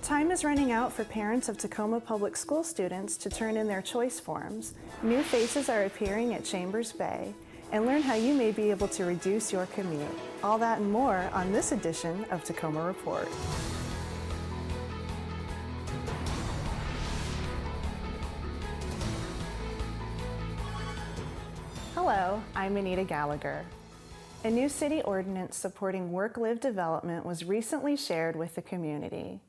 Time is running out for parents of Tacoma Public School students to turn in their choice forms. New faces are appearing at Chambers Bay, and learn how you may be able to reduce your commute. All that and more on this edition of Tacoma Report. Hello, I'm Anita Gallagher. A new city ordinance supporting work-live development was recently shared with the community.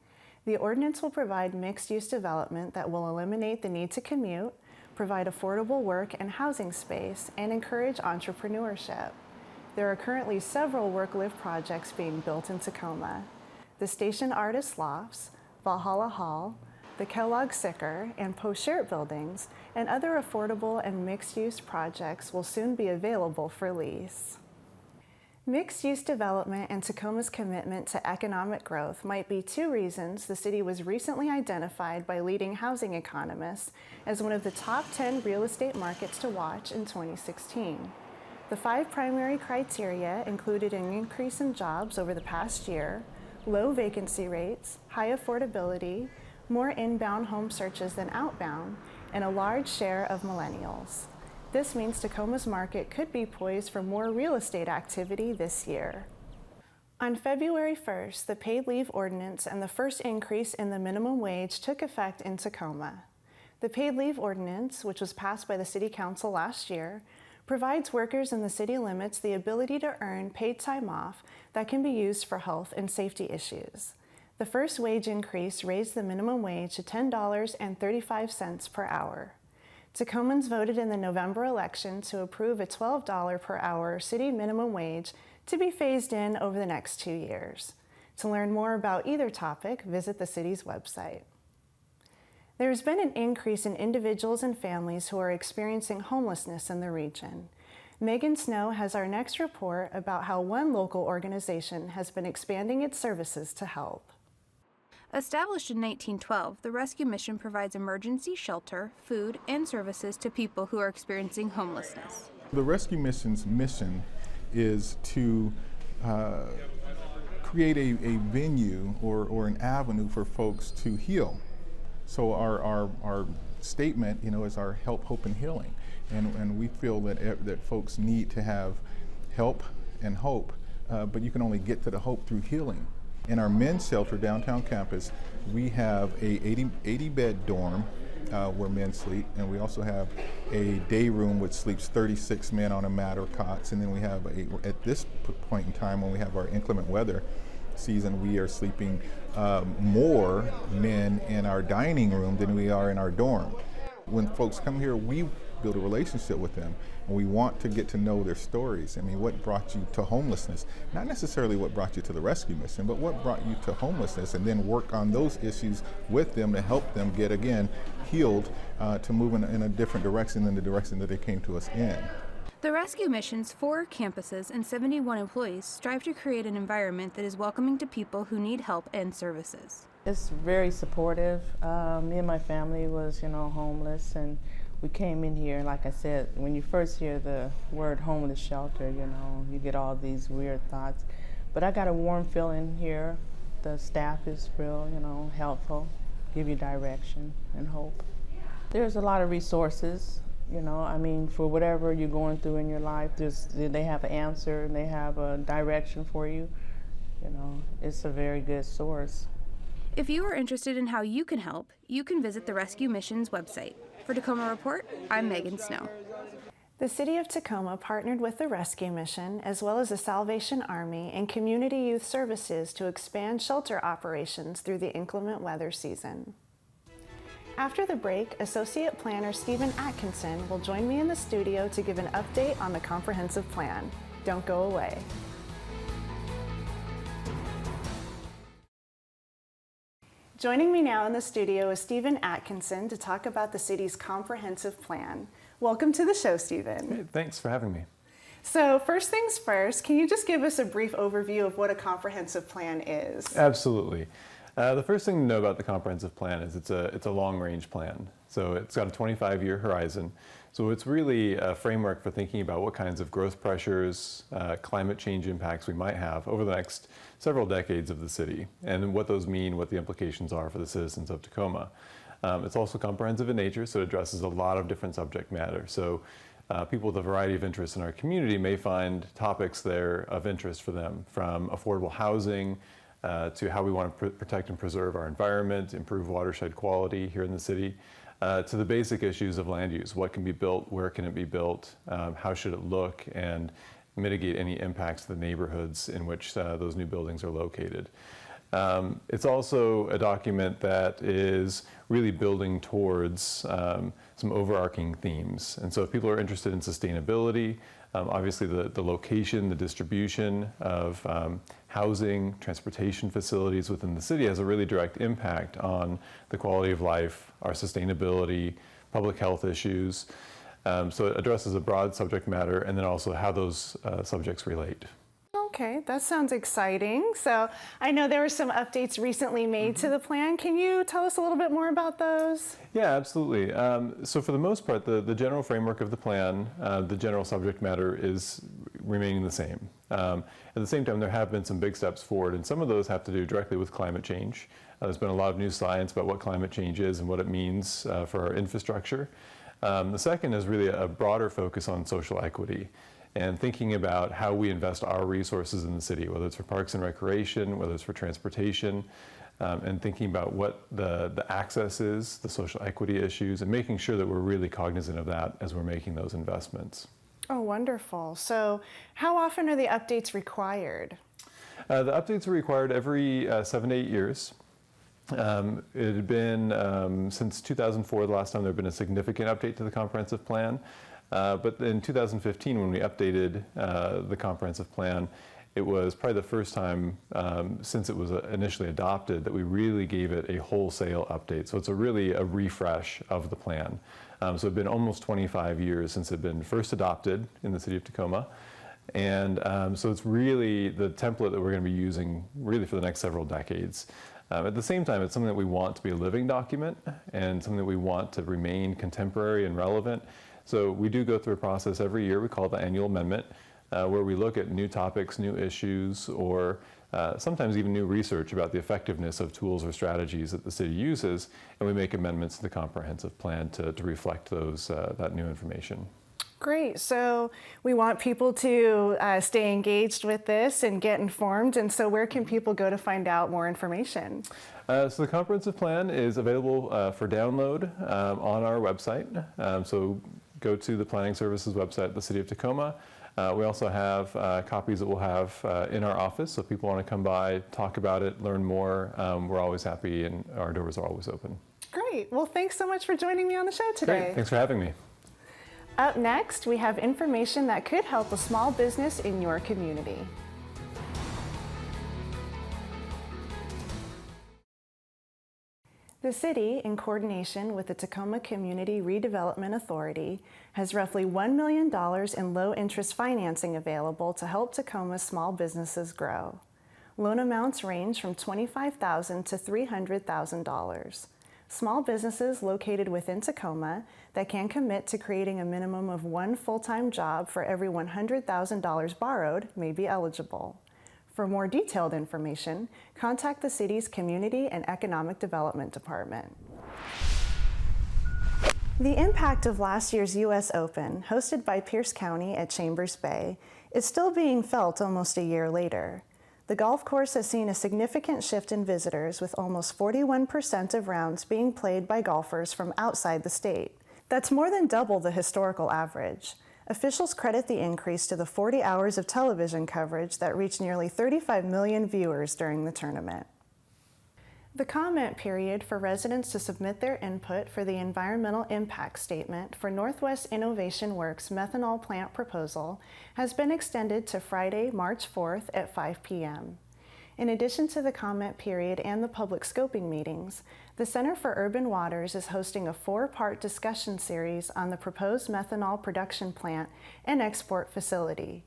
The ordinance will provide mixed-use development that will eliminate the need to commute, provide affordable work and housing space, and encourage entrepreneurship. There are currently several work-live projects being built in Tacoma. The Station Artist Lofts, Valhalla Hall, the Kellogg Sicker, and Poshert buildings, and other affordable and mixed-use projects will soon be available for lease. Mixed-use development and Tacoma's commitment to economic growth might be two reasons the city was recently identified by leading housing economists as one of the top 10 real estate markets to watch in 2016. The 5 primary criteria included an increase in jobs over the past year, low vacancy rates, high affordability, more inbound home searches than outbound, and a large share of millennials. This means Tacoma's market could be poised for more real estate activity this year. On February 1st, the paid leave ordinance and the first increase in the minimum wage took effect in Tacoma. The paid leave ordinance, which was passed by the City Council last year, provides workers in the city limits the ability to earn paid time off that can be used for health and safety issues. The first wage increase raised the minimum wage to $10.35 per hour. Tacomans voted in the November election to approve a $12 per hour city minimum wage to be phased in over the next 2 years. To learn more about either topic, visit the city's website. There has been an increase in individuals and families who are experiencing homelessness in the region. Megan Snow has our next report about how one local organization has been expanding its services to help. Established in 1912, the Rescue Mission provides emergency shelter, food, and services to people who are experiencing homelessness. The Rescue Mission's mission is to create a venue or an avenue for folks to heal. So our statement, is our help, hope, and healing. And we feel that folks need to have help and hope, but you can only get to the hope through healing. In our men's shelter downtown campus, we have a 80-bed dorm where men sleep, and we also have a day room which sleeps 36 men on a mat or cots, and then we have at this point in time when we have our inclement weather season, we are sleeping more men in our dining room than we are in our dorm. When folks come here, we build a relationship with them, and we want to get to know their stories. I mean, what brought you to homelessness? Not necessarily what brought you to the Rescue Mission, but what brought you to homelessness, and then work on those issues with them to help them get, again, healed to move in a different direction than the direction that they came to us in. The Rescue Mission's 4 campuses and 71 employees strive to create an environment that is welcoming to people who need help and services. It's very supportive. Me and my family was, homeless, and we came in here. Like I said, when you first hear the word homeless shelter, you get all these weird thoughts. But I got a warm feeling here. The staff is real, helpful, give you direction and hope. There's a lot of resources, for whatever you're going through in your life. They have an answer and they have a direction for you. It's a very good source. If you are interested in how you can help, you can visit the Rescue Mission's website. For Tacoma Report, I'm Megan Snow. The City of Tacoma partnered with the Rescue Mission, as well as the Salvation Army and Community Youth Services to expand shelter operations through the inclement weather season. After the break, Associate Planner Stephen Atkinson will join me in the studio to give an update on the comprehensive plan. Don't go away. Joining me now in the studio is Stephen Atkinson to talk about the city's comprehensive plan. Welcome to the show, Stephen. Hey, thanks for having me. So first things first, can you just give us a brief overview of what a comprehensive plan is? Absolutely. The first thing to know about the comprehensive plan is it's a long-range plan. So it's got a 25-year horizon. So it's really a framework for thinking about what kinds of growth pressures, climate change impacts we might have over the next several decades of the city, and what those mean, what the implications are for the citizens of Tacoma. It's also comprehensive in nature, so it addresses a lot of different subject matter. So people with a variety of interests in our community may find topics there of interest for them, from affordable housing to how we want to protect and preserve our environment, improve watershed quality here in the city, to the basic issues of land use. What can be built, where can it be built, how should it look, and mitigate any impacts to the neighborhoods in which those new buildings are located. It's also a document that is really building towards some overarching themes. And so if people are interested in sustainability, obviously the location, the distribution of housing, transportation facilities within the city has a really direct impact on the quality of life, our sustainability, public health issues. So it addresses a broad subject matter, and then also how those subjects relate. Okay, that sounds exciting. So I know there were some updates recently made to the plan. Can you tell us a little bit more about those? Yeah, absolutely. So for the most part, the general framework of the plan, the general subject matter is remaining the same. At the same time, there have been some big steps forward, and some of those have to do directly with climate change. There's been a lot of new science about what climate change is and what it means for our infrastructure. The second is really a broader focus on social equity and thinking about how we invest our resources in the city, whether it's for parks and recreation, whether it's for transportation, and thinking about what the access is, the social equity issues, and making sure that we're really cognizant of that as we're making those investments. Oh, wonderful. So how often are the updates required? The updates are required every 7 to 8 years. It had been since 2004, the last time there had been a significant update to the comprehensive plan. But in 2015, when we updated the comprehensive plan, it was probably the first time since it was initially adopted that we really gave it a wholesale update. So it's really a refresh of the plan. So it's been almost 25 years since it had been first adopted in the city of Tacoma. And so it's really the template that we're going to be using really for the next several decades. At the same time, it's something that we want to be a living document and something that we want to remain contemporary and relevant. So we do go through a process every year we call the annual amendment, where we look at new topics, new issues, or sometimes even new research about the effectiveness of tools or strategies that the city uses, and we make amendments to the comprehensive plan to reflect those that new information. Great. So we want people to stay engaged with this and get informed. And so where can people go to find out more information? So the comprehensive plan is available for download on our website. So go to the Planning Services website at the City of Tacoma. We also have copies that we'll have in our office. So if people want to come by, talk about it, learn more, we're always happy and our doors are always open. Great. Well, thanks so much for joining me on the show today. Great. Thanks for having me. Up next, we have information that could help a small business in your community. The city, in coordination with the Tacoma Community Redevelopment Authority, has roughly $1 million in low-interest financing available to help Tacoma's small businesses grow. Loan amounts range from $25,000 to $300,000. Small businesses located within Tacoma that can commit to creating a minimum of one full-time job for every $100,000 borrowed may be eligible. For more detailed information, contact the city's Community and Economic Development Department. The impact of last year's U.S. Open, hosted by Pierce County at Chambers Bay, is still being felt almost a year later. The golf course has seen a significant shift in visitors, with almost 41% of rounds being played by golfers from outside the state. That's more than double the historical average. Officials credit the increase to the 40 hours of television coverage that reached nearly 35 million viewers during the tournament. The comment period for residents to submit their input for the environmental impact statement for Northwest Innovation Works methanol plant proposal has been extended to Friday, March 4th at 5 p.m. In addition to the comment period and the public scoping meetings, the Center for Urban Waters is hosting a 4-part discussion series on the proposed methanol production plant and export facility.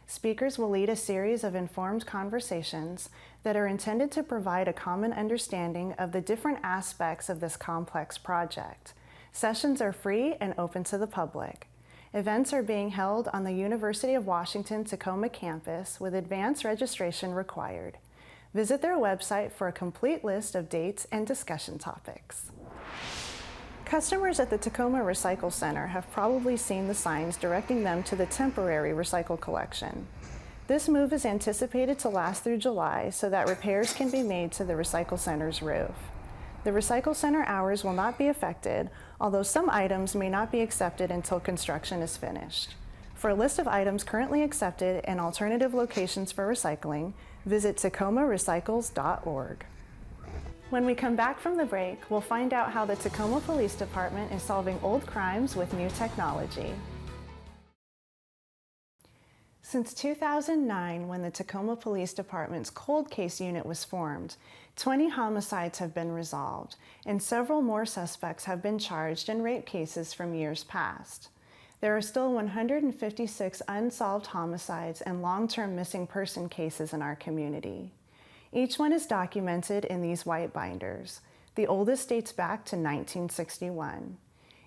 Speakers will lead a series of informed conversations that are intended to provide a common understanding of the different aspects of this complex project. Sessions are free and open to the public. Events are being held on the University of Washington Tacoma campus with advance registration required. Visit their website for a complete list of dates and discussion topics. Customers at the Tacoma Recycle Center have probably seen the signs directing them to the temporary recycle collection. This move is anticipated to last through July so that repairs can be made to the Recycle Center's roof. The Recycle Center hours will not be affected, although some items may not be accepted until construction is finished. For a list of items currently accepted and alternative locations for recycling, visit tacomarecycles.org. When we come back from the break, we'll find out how the Tacoma Police Department is solving old crimes with new technology. Since 2009, when the Tacoma Police Department's cold case unit was formed, 20 homicides have been resolved, and several more suspects have been charged in rape cases from years past. There are still 156 unsolved homicides and long-term missing person cases in our community. Each one is documented in these white binders. The oldest dates back to 1961.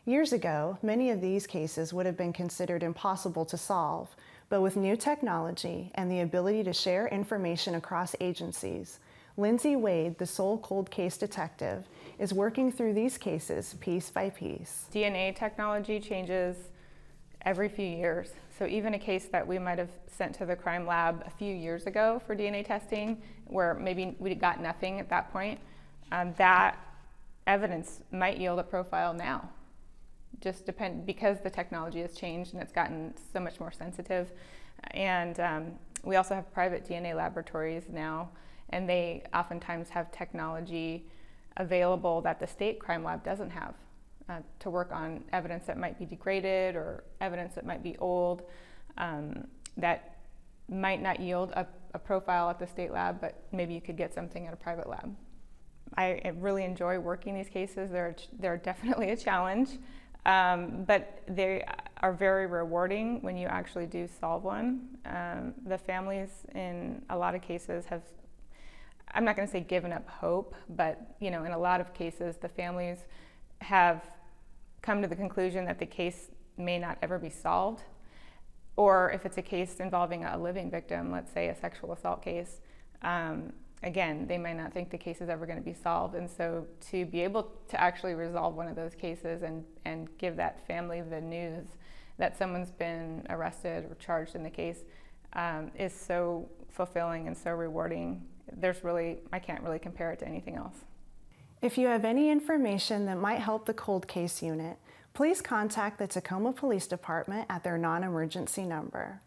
Years ago, many of these cases would have been considered impossible to solve, but with new technology and the ability to share information across agencies, Lindsay Wade, the sole cold case detective, is working through these cases piece by piece. DNA technology changes every few years. So even a case that we might have sent to the crime lab a few years ago for DNA testing, where maybe we got nothing at that point, that evidence might yield a profile now. Just because the technology has changed and it's gotten so much more sensitive. And we also have private DNA laboratories now, and they oftentimes have technology available that the state crime lab doesn't have to work on evidence that might be degraded or evidence that might be old that might not yield a profile at the state lab, but maybe you could get something at a private lab. I really enjoy working these cases. They're definitely a challenge. But they are very rewarding when you actually do solve one. The families in a lot of cases have, I'm not going to say given up hope, but in a lot of cases the families have come to the conclusion that the case may not ever be solved. Or if it's a case involving a living victim, let's say a sexual assault case, again, they might not think the case is ever going to be solved. And so to be able to actually resolve one of those cases and give that family the news that someone's been arrested or charged in the case is so fulfilling and so rewarding. I can't really compare it to anything else. If you have any information that might help the cold case unit, please contact the Tacoma Police Department at their non-emergency number.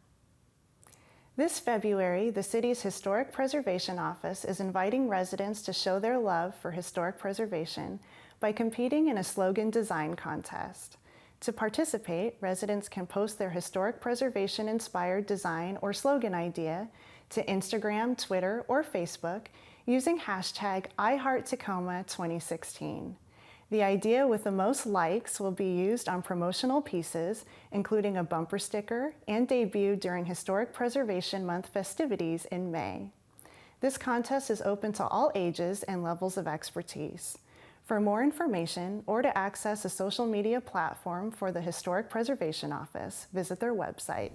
This February, the city's Historic Preservation Office is inviting residents to show their love for historic preservation by competing in a slogan design contest. To participate, residents can post their historic preservation-inspired design or slogan idea to Instagram, Twitter, or Facebook using hashtag #IHeartTacoma2016. The idea with the most likes will be used on promotional pieces, including a bumper sticker, and debut during Historic Preservation Month festivities in May. This contest is open to all ages and levels of expertise. For more information or to access a social media platform for the Historic Preservation Office, visit their website.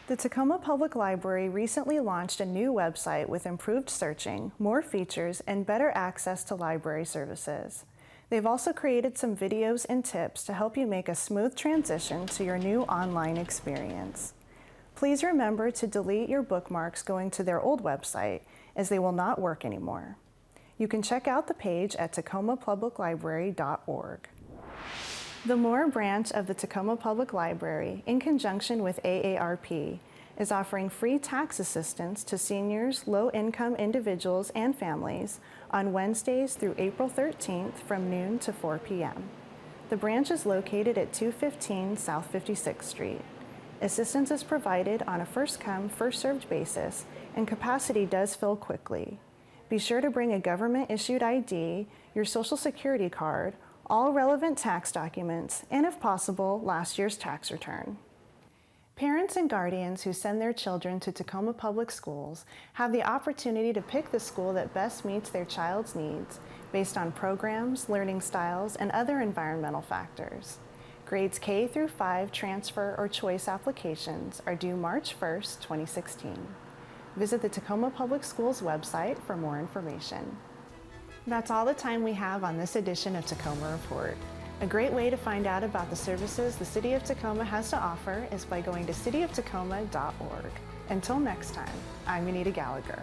The Tacoma Public Library recently launched a new website with improved searching, more features, and better access to library services. They've also created some videos and tips to help you make a smooth transition to your new online experience. Please remember to delete your bookmarks going to their old website, as they will not work anymore. You can check out the page at tacomapubliclibrary.org. The Moore branch of the Tacoma Public Library, in conjunction with AARP, is offering free tax assistance to seniors, low-income individuals, and families on Wednesdays through April 13th from noon to 4 p.m. The branch is located at 215 South 56th Street. Assistance is provided on a first-come, first-served basis, and capacity does fill quickly. Be sure to bring a government-issued ID, your Social Security card, all relevant tax documents, and if possible, last year's tax return. Parents and guardians who send their children to Tacoma Public Schools have the opportunity to pick the school that best meets their child's needs based on programs, learning styles, and other environmental factors. Grades K through 5 transfer or choice applications are due March 1st, 2016. Visit the Tacoma Public Schools website for more information. That's all the time we have on this edition of Tacoma Report. A great way to find out about the services the City of Tacoma has to offer is by going to cityoftacoma.org. Until next time, I'm Anita Gallagher.